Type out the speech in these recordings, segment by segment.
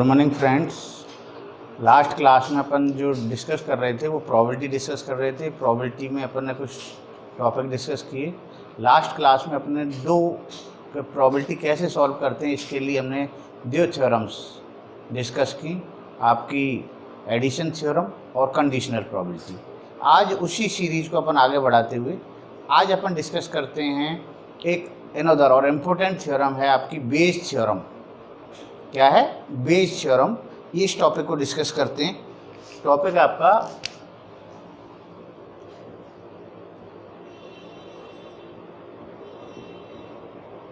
Morning friends. Last class में अपन जो discuss कर रहे थे वो प्रोबेबिलिटी डिस्कस कर रहे थे। प्रोबेबिलिटी में अपन ने कुछ टॉपिक डिस्कस किए। लास्ट क्लास में अपने दो प्रोबेबिलिटी कैसे सॉल्व करते हैं इसके लिए हमने दो थ्योरम्स डिस्कस की, आपकी एडिशन थ्योरम और कंडीशनल प्रोबेबिलिटी। आज उसी सीरीज़ को अपन आगे बढ़ाते हुए आज अपन डिस्कस करते हैं एक अनदर और इम्पोर्टेंट थ्योरम है आपकी बेस थ्योरम। क्या है? Bayes theorem. इस टॉपिक को डिस्कस करते हैं। टॉपिक आपका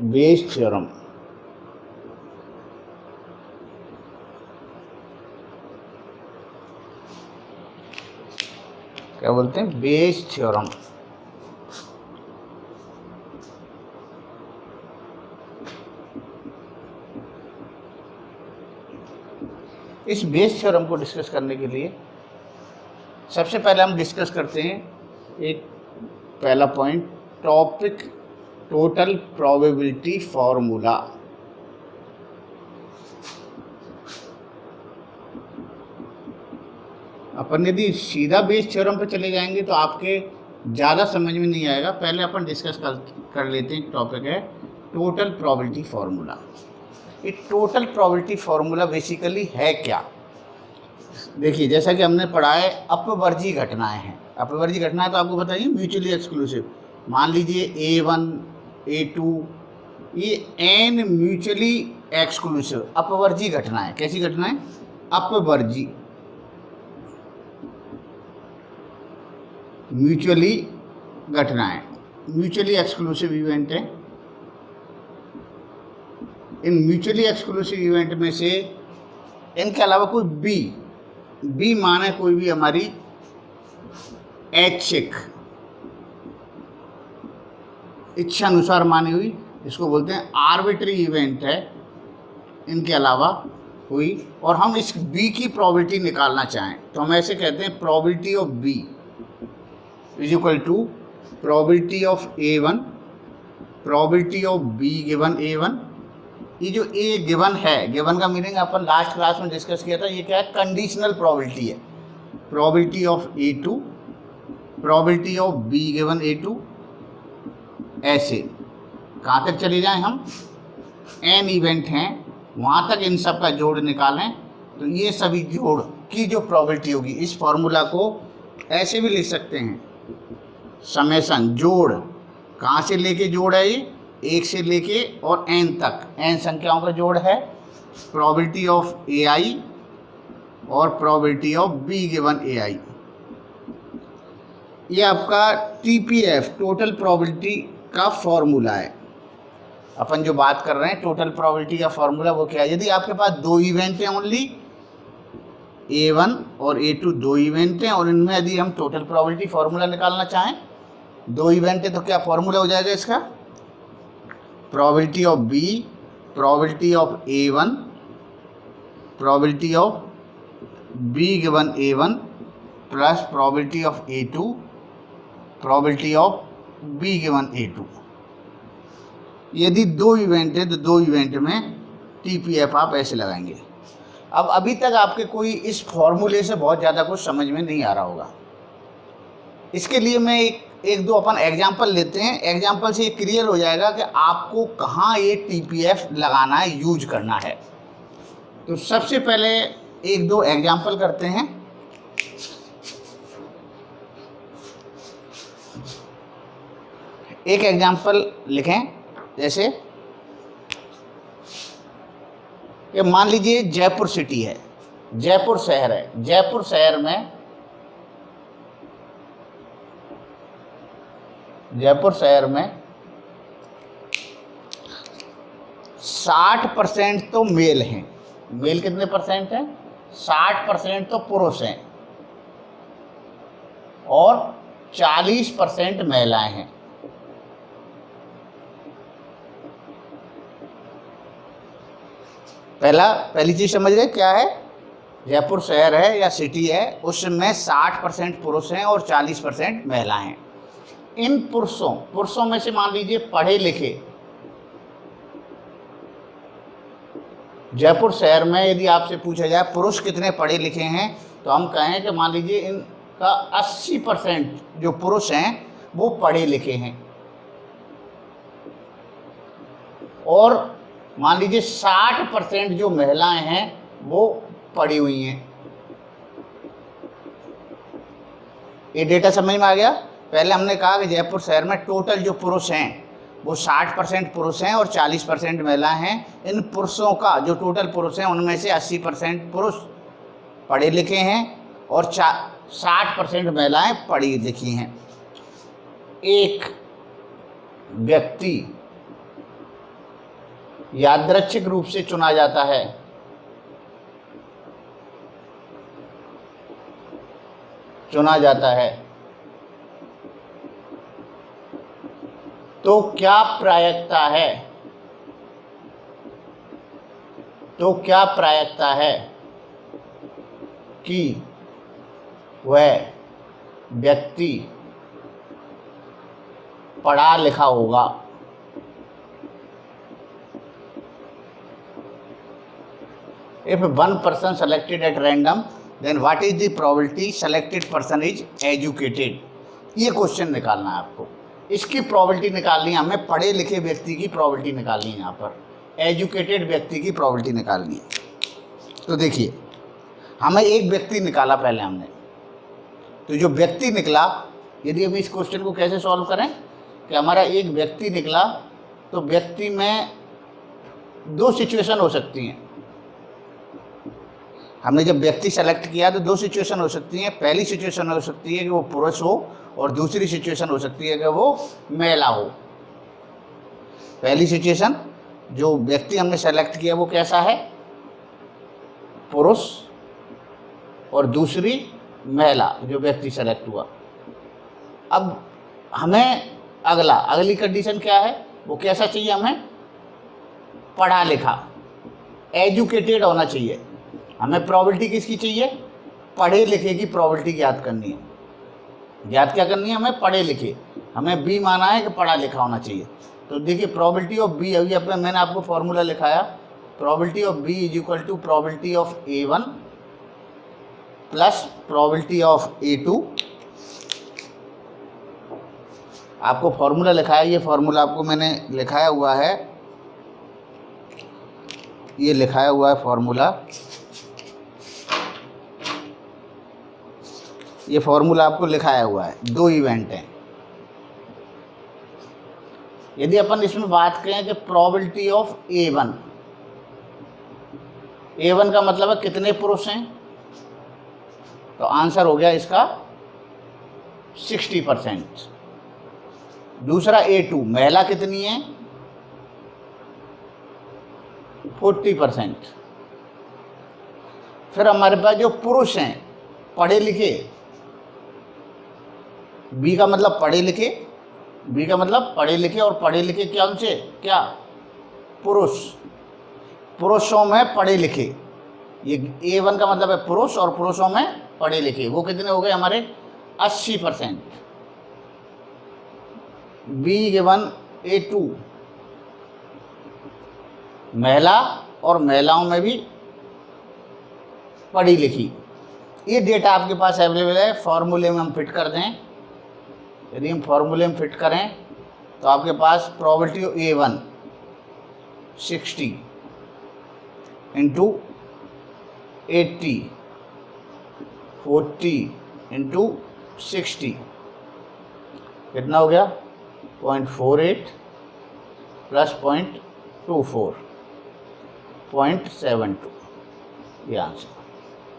बेस थ्योरम। क्या बोलते हैं? Bayes theorem. इस बेस थ्योरम को डिस्कस करने के लिए सबसे पहले हम डिस्कस करते हैं एक पहला point, topic total probability formula. अपन यदि सीधा बेस थ्योरम पे चले जाएंगे तो आपके ज़्यादा समझ में नहीं आएगा। पहले अपन डिस्कस कर लेते हैं। टॉपिक है टोटल प्रोबेबिलिटी फॉर्मूला। ये टोटल प्रोबेबिलिटी फॉर्मूला बेसिकली है क्या? देखिए, जैसा कि हमने पढ़ा है अपवर्जी घटनाएं हैं। अपवर्जी घटनाएं तो आपको बताइए म्यूचुअली एक्सक्लूसिव। मान लीजिए A1 A2 ये n म्यूचुअली एक्सक्लूसिव अपवर्जी घटनाएं। कैसी घटनाएं? अपवर्जी म्यूचुअली घटनाएं, म्यूचुअली एक्सक्लूसिव इवेंट है। इन म्यूचुअली एक्सक्लूसिव इवेंट में से इनके अलावा कोई बी माने कोई भी हमारी ऐच्छिक इच्छा अनुसार मानी हुई, इसको बोलते हैं आर्बिट्री इवेंट है। इनके अलावा कोई, और हम इस बी की प्रोबेबिलिटी निकालना चाहें तो हम ऐसे कहते हैं probability of B is equal to probability of A1 probability of B given A1। ये जो ए गिवन है, गिवन का मीनिंग अपन लास्ट क्लास में डिस्कस किया था। ये क्या है? कंडीशनल प्रोबेबिलिटी है। Probability of A2 probability of B given A2। ऐसे कहाँ तक चले जाएं हम? n इवेंट हैं वहाँ तक इन सब का जोड़ निकालें तो ये सभी जोड़ की जो प्रोबेबिलिटी होगी, इस फॉर्मूला को ऐसे भी लिख सकते हैं समेसन जोड़। कहाँ से लेके जोड़ है? ये 1 से लेके और n तक, n संख्याओं का जोड़ है। प्रोबेबिलिटी ऑफ AI और probability of B given AI। ये आपका TPF टोटल प्रोबेबिलिटी का फॉर्मूला है। अपन जो बात कर रहे हैं टोटल प्रोबेबिलिटी का फॉर्मूला वो क्या है? यदि आपके पास दो इवेंट हैं ओनली, A1 और A2 दो इवेंट हैं और इनमें यदि हम टोटल प्रोबेबिलिटी फॉर्मूला निकालना चाहें, दो इवेंट है तो क्या फॉर्मूला हो जाएगा इसका? Probability of B probability of A1 probability of B given A1 plus probability of A2 probability of B given A2। यदि दो इवेंट है तो दो इवेंट में TPF आप ऐसे लगाएंगे। अब अभी तक आपके कोई इस फॉर्मूले से बहुत ज़्यादा कुछ समझ में नहीं आ रहा होगा। इसके लिए मैं एक दो अपन एग्जाम्पल लेते हैं। एग्जाम्पल से ये क्लियर हो जाएगा कि आपको कहाँ ये TPF लगाना है, यूज करना है। तो सबसे पहले एक दो एग्जाम्पल करते हैं। एक एग्जाम्पल लिखें, जैसे ये मान लीजिए जयपुर सिटी है, जयपुर शहर है। जयपुर शहर में 60% तो मेल हैं। मेल कितने परसेंट हैं? 60% तो पुरुष हैं और 40% महिलाएं हैं। पहली चीज़ समझ रहे क्या है? जयपुर शहर है या सिटी है, उसमें 60% पुरुष हैं और 40% महिलाएं हैं। इन पुरुषों में से मान लीजिए पढ़े लिखे जयपुर शहर में यदि आपसे पूछा जाए पुरुष कितने पढ़े लिखे हैं, तो हम कहें कि मान लीजिए इनका 80% जो पुरुष हैं वो पढ़े लिखे हैं, और मान लीजिए 60% जो महिलाएं हैं वो पढ़ी हुई हैं। ये डेटा समझ में आ गया। पहले हमने कहा कि जयपुर शहर में टोटल जो पुरुष हैं वो 60% पुरुष हैं और 40% महिलाएं हैं। इन पुरुषों का जो टोटल पुरुष हैं उनमें से 80% पुरुष पढ़े लिखे हैं और 60% महिलाएं पढ़ी लिखी हैं। एक व्यक्ति यादृच्छिक रूप से चुना जाता है, तो क्या प्रायिकता है कि वह व्यक्ति पढ़ा लिखा होगा। If one person selected at random, then what is the probability selected person is educated? ये क्वेश्चन निकालना है आपको। इसकी प्रोबेबिलिटी निकालनी है हमें, पढ़े लिखे व्यक्ति की प्रोबेबिलिटी निकालनी है, यहाँ पर एजुकेटेड व्यक्ति की प्रोबेबिलिटी निकालनी है। तो देखिए, हमें एक व्यक्ति निकाला पहले हमने, तो जो व्यक्ति निकला, यदि हम इस क्वेश्चन को कैसे सॉल्व करें कि हमारा एक व्यक्ति निकला, तो व्यक्ति में दो सिचुएशन हो सकती हैं। हमने जब व्यक्ति सेलेक्ट किया तो दो सिचुएशन हो सकती हैं। पहली सिचुएशन हो सकती है कि वो पुरुष हो और दूसरी सिचुएशन हो सकती है कि वो महिला हो। पहली सिचुएशन, जो व्यक्ति हमने सेलेक्ट किया वो कैसा है, पुरुष, और दूसरी महिला, जो व्यक्ति सेलेक्ट हुआ। अब हमें अगली कंडीशन क्या है, वो कैसा चाहिए हमें, पढ़ा लिखा, एजुकेटेड होना चाहिए। हमें प्रोबेबिलिटी किसकी चाहिए, पढ़े लिखे की प्रोबेबिलिटी ज्ञात करनी है। ज्ञात क्या करनी है हमें, पढ़े लिखे। हमें बी माना है कि पढ़ा लिखा होना चाहिए। तो देखिए, प्रोबेबिलिटी ऑफ बी, अभी अब मैंने आपको फॉर्मूला लिखाया, probability of B is equal to probability of A1 plus probability of A2। आपको फॉर्मूला लिखाया, ये फॉर्मूला आपको मैंने लिखाया हुआ है, ये लिखाया हुआ है फॉर्मूला। ये फॉर्मूला आपको लिखाया हुआ है, दो इवेंट हैं। यदि अपन इसमें बात करें कि प्रोबेबिलिटी ऑफ A1 का मतलब है कितने पुरुष हैं, तो आंसर हो गया इसका 60%। दूसरा A2, महिला कितनी है, 40%। फिर हमारे पास जो पुरुष हैं पढ़े लिखे, बी का मतलब पढ़े लिखे, बी का मतलब पढ़े लिखे, और पढ़े लिखे क्या उनसे, क्या, पुरुष, पुरुषों में पढ़े लिखे। ये A1 का मतलब है पुरुष, और पुरुषों में पढ़े लिखे, वो कितने हो गए हमारे 80%। बी गिवन A2, महिला और महिलाओं में भी पढ़ी लिखी। ये डेटा आपके पास अवेलेबल है। फॉर्मूले में हम फिट कर दें, यदि हम फॉर्मूले में फिट करें तो आपके पास probability of A1 60 into 80 40 into 60 कितना हो गया, 0.48 प्लस 0.24 0.72। ये आंसर,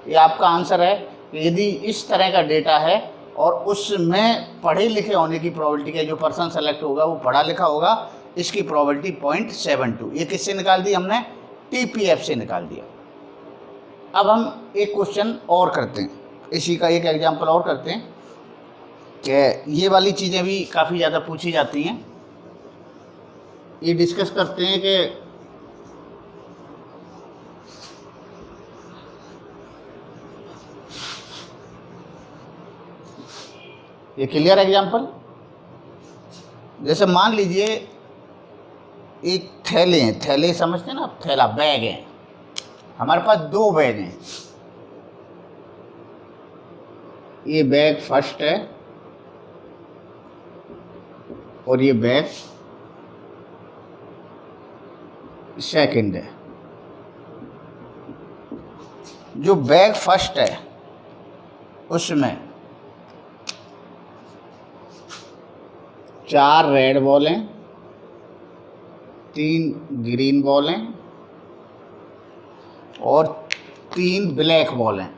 ये आपका आंसर है कि यदि इस तरह का डेटा है और उसमें पढ़े लिखे होने की प्रोबेबिलिटी है, जो पर्सन सेलेक्ट होगा वो पढ़ा लिखा होगा, इसकी प्रोबेबिलिटी 0.72। ये किससे निकाल दी हमने, TPF से निकाल दिया। अब हम एक क्वेश्चन और करते हैं, इसी का एक एग्जांपल और करते हैं कि ये वाली चीज़ें भी काफ़ी ज़्यादा पूछी जाती हैं। ये डिस्कस करते हैं कि ये क्लियर एग्जांपल, जैसे मान लीजिए एक थैले हैं, थैले समझते हैं ना आप, थैला, बैग है, हमारे पास दो बैग हैं, ये बैग फर्स्ट है और ये बैग सेकंड है। जो बैग फर्स्ट है उसमें 4 रेड बॉल हैं, 3 ग्रीन बॉल हैं और 3 ब्लैक बॉल हैं।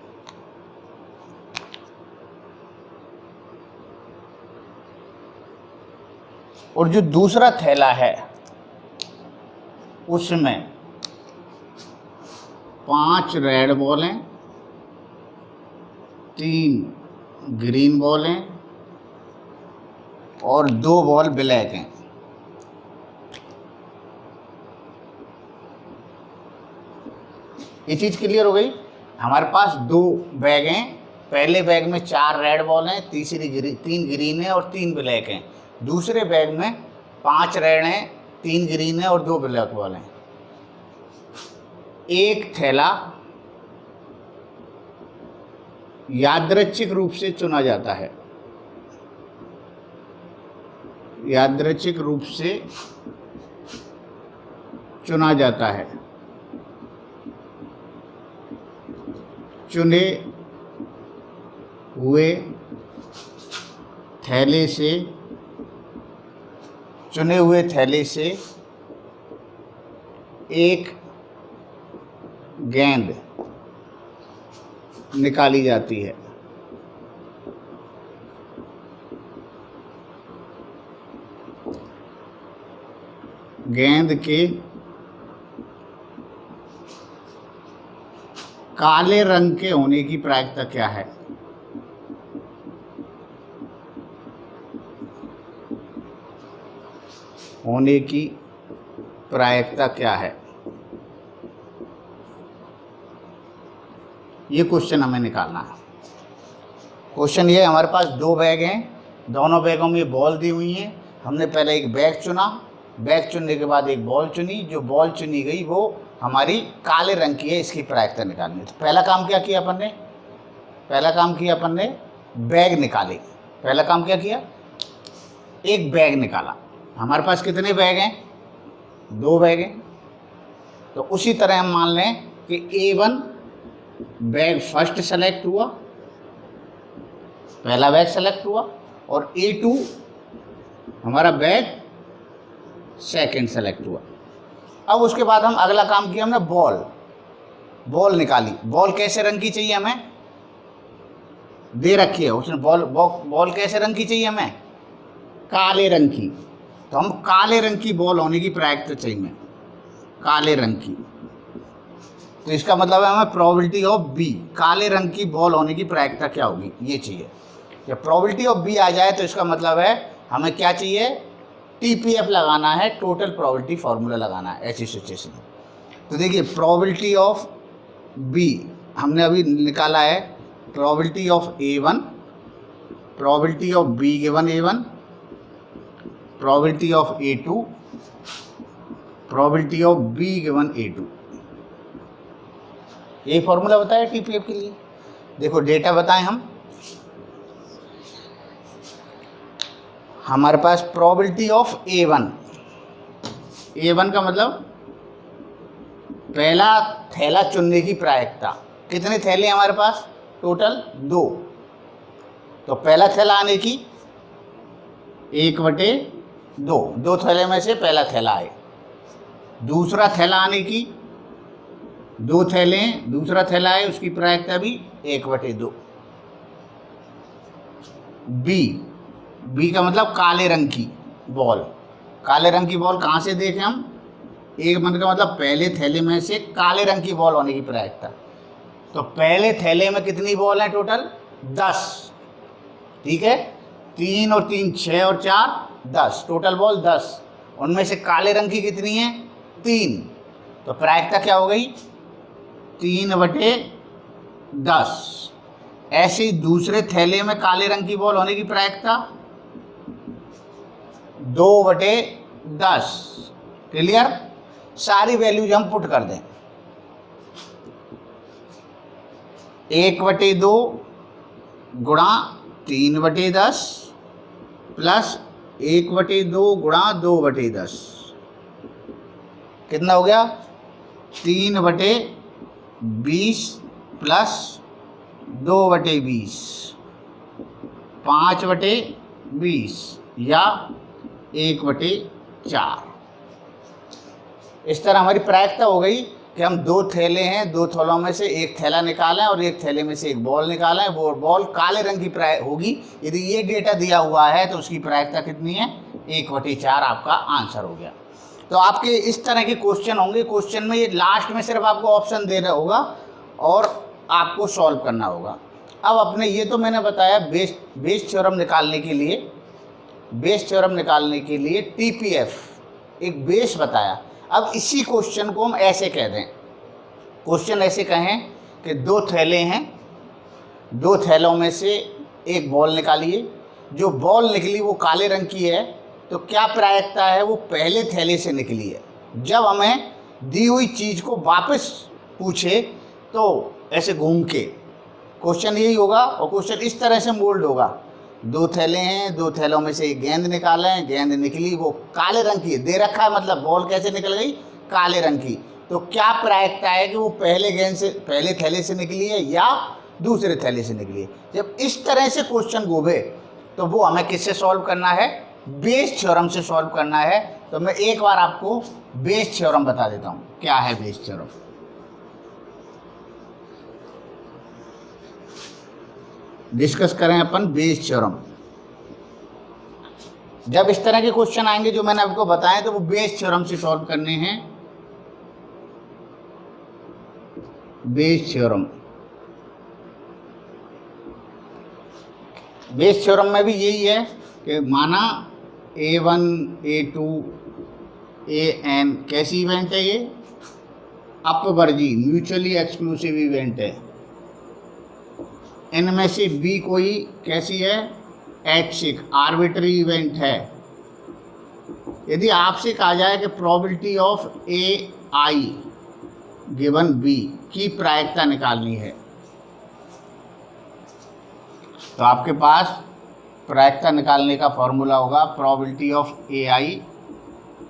और जो दूसरा थैला है उसमें 5 रेड बॉल हैं, 3 ग्रीन बॉल हैं और 2 बॉल ब्लैक हैं। ये चीज़ क्लियर हो गई। हमारे पास 2 बैग हैं, पहले बैग में 4 रेड बॉल हैं, 3 ग्रीन है और 3 ब्लैक हैं। दूसरे बैग में 5 रेड हैं, 3 ग्रीन है और 2 ब्लैक बॉल हैं। एक थैला यादृच्छिक रूप से चुना जाता है, यादृच्छिक रूप से चुना जाता है। चुने हुए थैले से एक गेंद निकाली जाती है। गेंद के काले रंग के होने की प्रायिकता क्या है? होने की प्रायिकता क्या है? ये क्वेश्चन हमें निकालना है। क्वेश्चन ये, हमारे पास 2 बैग हैं, दोनों बैगों में बॉल दी हुई हैं। हमने पहले एक बैग चुना, बैग चुनने के बाद एक बॉल चुनी, जो बॉल चुनी गई वो हमारी काले रंग की है, इसकी प्रायिकता निकालनी है। तो पहला काम क्या किया अपन ने? पहला काम किया अपन ने बैग निकाले। पहला काम क्या किया? एक बैग निकाला। हमारे पास कितने बैग हैं? 2 बैग हैं। तो उसी तरह हम मान लें कि A1 बैग फर्स्ट सेलेक्ट हुआ, पहला बैग सेलेक्ट हुआ, और A2 हमारा बैग सेकंड सेलेक्ट हुआ। अब उसके बाद हम अगला काम किया, हमने बॉल निकाली। बॉल कैसे रंग की चाहिए हमें? दे रखी है उसने बॉल कैसे रंग की चाहिए हमें? काले रंग की। तो हम काले रंग की बॉल होने की प्रायिकता चाहिए हमें, काले रंग की। तो इसका मतलब है हमें प्रोबेबिलिटी ऑफ बी, काले रंग की बॉल होने की प्रायिकता क्या होगी, ये चाहिए। जब प्रोबेबिलिटी ऑफ बी आ जाए तो इसका मतलब है हमें क्या चाहिए? TPF लगाना है, टोटल प्रोबेबिलिटी फार्मूला लगाना है ऐसी सिचुएशन में। तो देखिए प्रोबेबिलिटी ऑफ बी हमने अभी निकाला है, probability of A1, probability of B given A1, probability of A2, probability of B given A2। ये फार्मूला बताया TPF के लिए। देखो डेटा बताएं हम, हमारे पास प्रोबेबिलिटी ऑफ A1 का मतलब पहला थैला चुनने की प्रायिकता। कितने थैले हमारे पास? टोटल 2। तो पहला थैला आने की 1/2, 2 थैले में से पहला थैला आए। दूसरा थैला आने की 2 थैले हैं, दूसरा थैला है, उसकी प्रायिकता भी 1/2। बी का मतलब काले रंग की बॉल। काले रंग की बॉल कहाँ से देखें हम? एक मन का मतलब पहले थैले में से काले रंग की बॉल होने की प्रायिकता। तो पहले थैले में कितनी बॉल है? टोटल 10। ठीक है, 3 और 3 6 और 4 10, टोटल बॉल 10। उनमें से काले रंग की कितनी है? 3। तो प्रायिकता क्या हो गई? 3/10। ऐसे ही दूसरे थैले में काले रंग की बॉल होने की प्रायिकता 2/10। क्लियर? सारी वैल्यूज हम पुट कर दें। 1/2 गुणा 3/10 प्लस 1/2 गुणा 2/10 कितना हो गया? 3/20 प्लस 2/20 5/20 या 1/4। इस तरह हमारी प्रायिकता हो गई कि हम 2 थैले हैं, 2 थैलों में से एक थैला निकालें और एक थैले में से एक बॉल निकालें। वो बॉल काले रंग की प्राय होगी। यदि ये डेटा दिया हुआ है तो उसकी प्रायिकता कितनी है? 1/4 आपका आंसर हो गया। तो आपके इस तरह के क्वेश्चन होंगे। क्वेश्चन में ये लास्ट में सिर्फ आपको ऑप्शन देना होगा और आपको सॉल्व करना होगा। अब अपने ये तो मैंने बताया बेस थ्योरम निकालने के लिए TPF एक बेस बताया। अब इसी क्वेश्चन को हम ऐसे कह दें, क्वेश्चन ऐसे कहें कि 2 थैले हैं, 2 थैलों में से एक बॉल निकालिए। जो बॉल निकली वो काले रंग की है, तो क्या प्रायिकता है? वो पहले थैले से निकली है। जब हमें दी हुई चीज़ को वापस पूछे तो ऐसे घूम के क्वेश्चन यही होगा और क्वेश्चन इस तरह से मोल्ड होगा। 2 थैले हैं, 2 थैलों में से एक गेंद निकालें, गेंद निकली वो काले रंग की है, दे रखा है, मतलब बॉल कैसे निकल गई? काले रंग की। तो क्या प्रायिकता है कि वो पहले थैले से निकली है या दूसरे थैले से निकली है? जब इस तरह से क्वेश्चन घूमे तो वो हमें किससे सॉल्व करना है? बेस थ्योरम से सॉल्व करना है। तो मैं एक बार आपको बेस थ्योरम बता देता हूँ। क्या है बेस थ्योरम? डिस्कस करें अपन बेस थ्योरम। जब इस तरह के क्वेश्चन आएंगे जो मैंने आपको बताए तो वो बेस थ्योरम से सॉल्व करने हैं। बेस थ्योरम में भी यही है कि माना A1 A2 AN कैसी इवेंट है? ये अपवर्जी म्यूचुअली एक्सक्लूसिव इवेंट है। इनमें से B कोई कैसी है? ऐच्छिक आर्बिट्री इवेंट है। यदि आपसे कहा जाए कि probability of AI given B की प्रायिकता निकालनी है, तो आपके पास प्रायिकता निकालने का फॉर्मूला होगा probability of AI,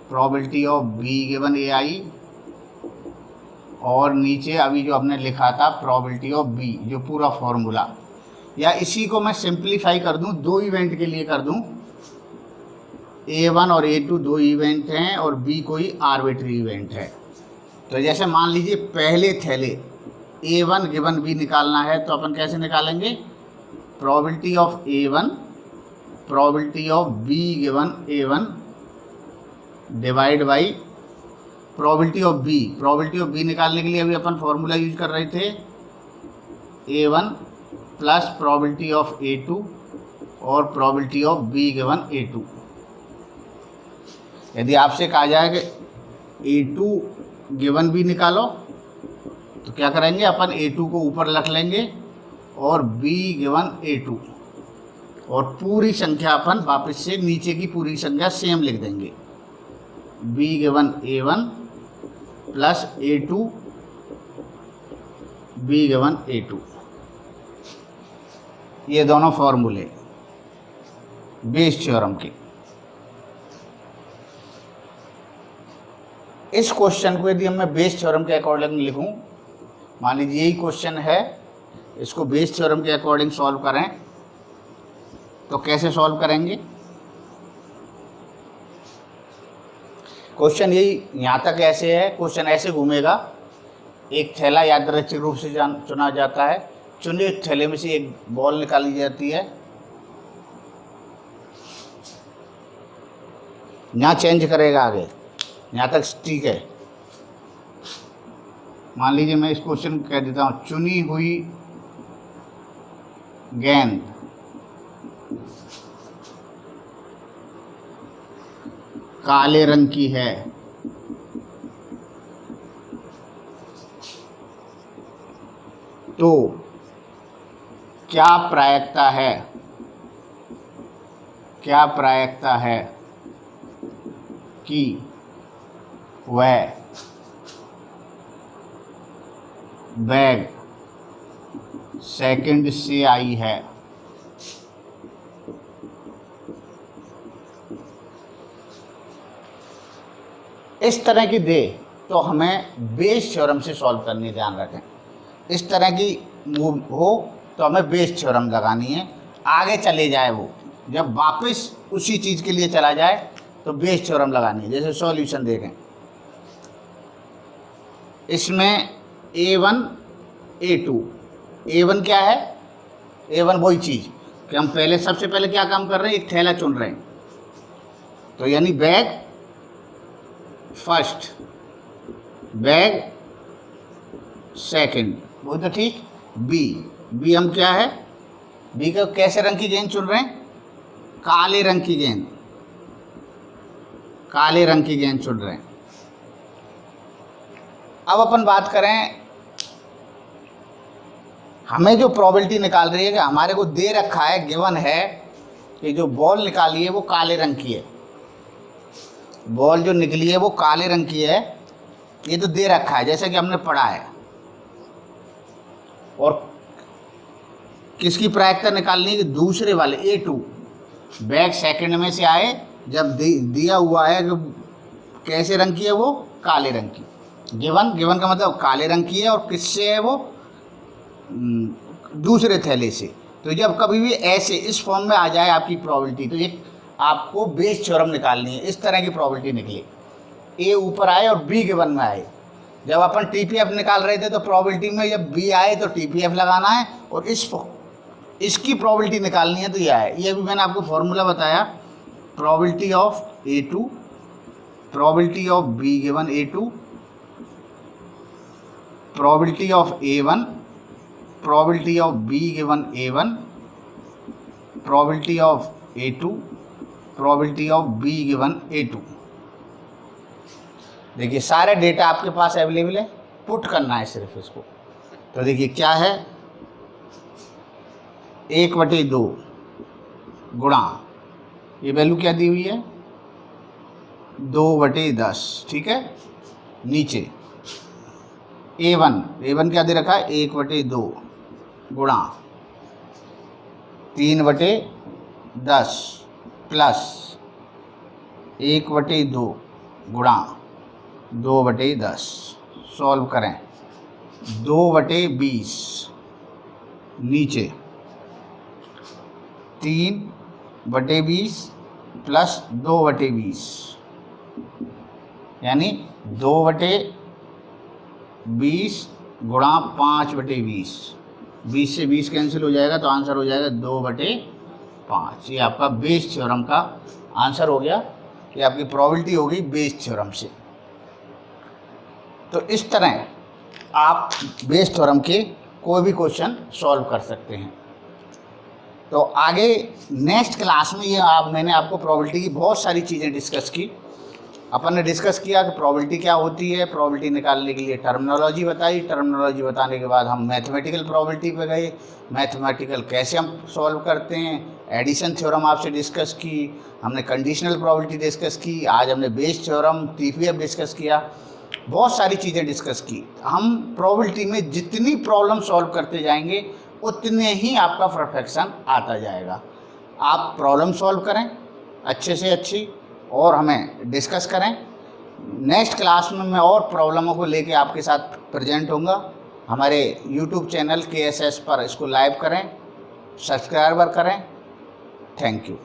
probability of B given AI और नीचे अभी जो हमने लिखा था प्रोबेबिलिटी ऑफ B, जो पूरा फॉर्मूला। या इसी को मैं सिंप्लीफाई कर दूं, 2 इवेंट के लिए कर दूं। A1 और A2 2 इवेंट हैं और B कोई आर्बिट्री इवेंट है। तो जैसे मान लीजिए पहले थैले A1 गिवन B निकालना है, तो अपन कैसे निकालेंगे? Probability of A1 probability of B given A1 divide by probability of B। Probability of B निकालने के लिए अभी अपन फॉर्मूला यूज कर रहे थे A1 plus probability of A2 और probability of B given A2। यदि आपसे कहा जाए कि A2 गिवन B निकालो, तो क्या करेंगे? अपन A2 को ऊपर रख लेंगे और B गिवन A2 और पूरी संख्या अपन वापस से नीचे की पूरी संख्या सेम लिख देंगे। B given A1 plus A2 B given A2। ये दोनों फॉर्मूले बेस थ्योरम के। इस क्वेश्चन को यदि मैं बेस थ्योरम के अकॉर्डिंग लिखूं, मान लीजिए यही क्वेश्चन है, इसको बेस थ्योरम के अकॉर्डिंग सॉल्व करें, तो कैसे सॉल्व करेंगे? क्वेश्चन यही यहाँ तक ऐसे है। क्वेश्चन ऐसे घूमेगा, एक थैला यादृच्छिक रूप से चुना जाता है, चुने थैले में से एक बॉल निकाली जाती है। यहाँ चेंज करेगा आगे, यहाँ तक ठीक है। मान लीजिए मैं इस क्वेश्चन कह देता हूँ, चुनी हुई गेंद काले रंग की है, तो क्या प्रायिकता है? क्या प्रायिकता है कि वह बैग सेकंड से आई है। इस तरह की दे तो हमें बेस थ्योरम से सॉल्व करनी, ध्यान रखें। इस तरह की हो तो हमें बेस थ्योरम लगानी है। आगे चले जाए वो, जब वापस उसी चीज़ के लिए चला जाए तो बेस थ्योरम लगानी है। जैसे सॉल्यूशन देखें, इसमें A1 A2, A1 क्या है? A1 वही चीज़ कि हम पहले सबसे पहले क्या काम कर रहे हैं, एक थैला चुन रहे हैं, तो यानी बैग फर्स्ट, बैग सेकंड, वो तो ठीक। बी हम क्या है, बी का कैसे रंग की गेंद चुन रहे हैं? काले रंग की गेंद, काले रंग की गेंद चुन रहे हैं। अब अपन बात करें, हमें जो प्रोबेबिलिटी निकाल रही है कि हमारे को दे रखा है, गिवन है कि जो बॉल निकाली है वो काले रंग की है, बॉल जो निकली है वो काले रंग की है, ये तो दे रखा है जैसा कि हमने पढ़ा है। और किसकी प्रायिकता निकालनी है कि दूसरे वाले A2, बैग सेकंड में से आए, जब दिया हुआ है कि कैसे रंग की है, वो काले रंग की। गिवन का मतलब काले रंग की है, और किससे है वो? दूसरे थैले से। तो जब कभी भी ऐसे इस फॉर्म में आ जाए आपकी प्रोबेबिलिटी, तो ये आपको बेस थ्योरम निकालनी है। इस तरह की प्रोबेबिलिटी निकले, ए ऊपर आए और बी गिवन में आए। जब अपन TPF निकाल रहे थे तो प्रोबेबिलिटी में जब बी आए तो TPF लगाना है, और इसकी प्रोबेबिलिटी निकालनी है तो यह है। ये भी मैंने आपको फॉर्मूला बताया, probability of A2, probability of B given A2, probability of A1, probability of B given A1, probability of A2, probability of B given A2। देखिए सारे डेटा आपके पास अवेलेबल है, पुट करना है सिर्फ इसको। तो देखिए क्या है, 1/2 गुणा, ये वैल्यू क्या दी हुई है, 2/10, ठीक है। नीचे A1 क्या दे रखा है, 1/2 गुणा 3/10 प्लस 1/2 गुणा 2/10। सॉल्व करें, 2/20 नीचे 3/20 प्लस 2/20, यानी 2/20 गुणा 5/20, 20 से 20 कैंसिल हो जाएगा तो आंसर हो जाएगा 2/5। ये आपका बेस थ्योरम का आंसर हो गया। ये आपकी प्रोबेबिलिटी हो गई बेस थ्योरम से। तो इस तरह आप बेस थ्योरम के कोई भी क्वेश्चन सॉल्व कर सकते हैं। तो आगे नेक्स्ट क्लास में मैंने आपको प्रोबेबिलिटी की बहुत सारी चीज़ें डिस्कस की। अपन ने डिस्कस किया कि प्रोबेबिलिटी क्या होती है, प्रोबेबिलिटी निकालने के लिए टर्मिनोलॉजी बताई, टर्मिनोलॉजी बताने के बाद हम मैथमेटिकल प्रोबेबिलिटी पे गए, मैथमेटिकल कैसे हम सॉल्व करते हैं, एडिशन थ्योरम आपसे डिस्कस की, हमने कंडीशनल प्रोबेबिलिटी डिस्कस की, आज हमने बेस थ्योरम TPF डिस्कस किया, बहुत सारी चीज़ें डिस्कस की। हम प्रोबेबिलिटी में जितनी प्रॉब्लम सॉल्व करते जाएंगे उतने ही आपका परफेक्शन आता जाएगा। आप प्रॉब्लम सॉल्व करें अच्छे से अच्छी और हमें डिस्कस करें। नेक्स्ट क्लास में मैं और प्रॉब्लमों को लेके आपके साथ प्रेजेंट होऊंगा। हमारे YouTube चैनल KSS पर इसको लाइव करें, सब्सक्राइबर करें। Thank you.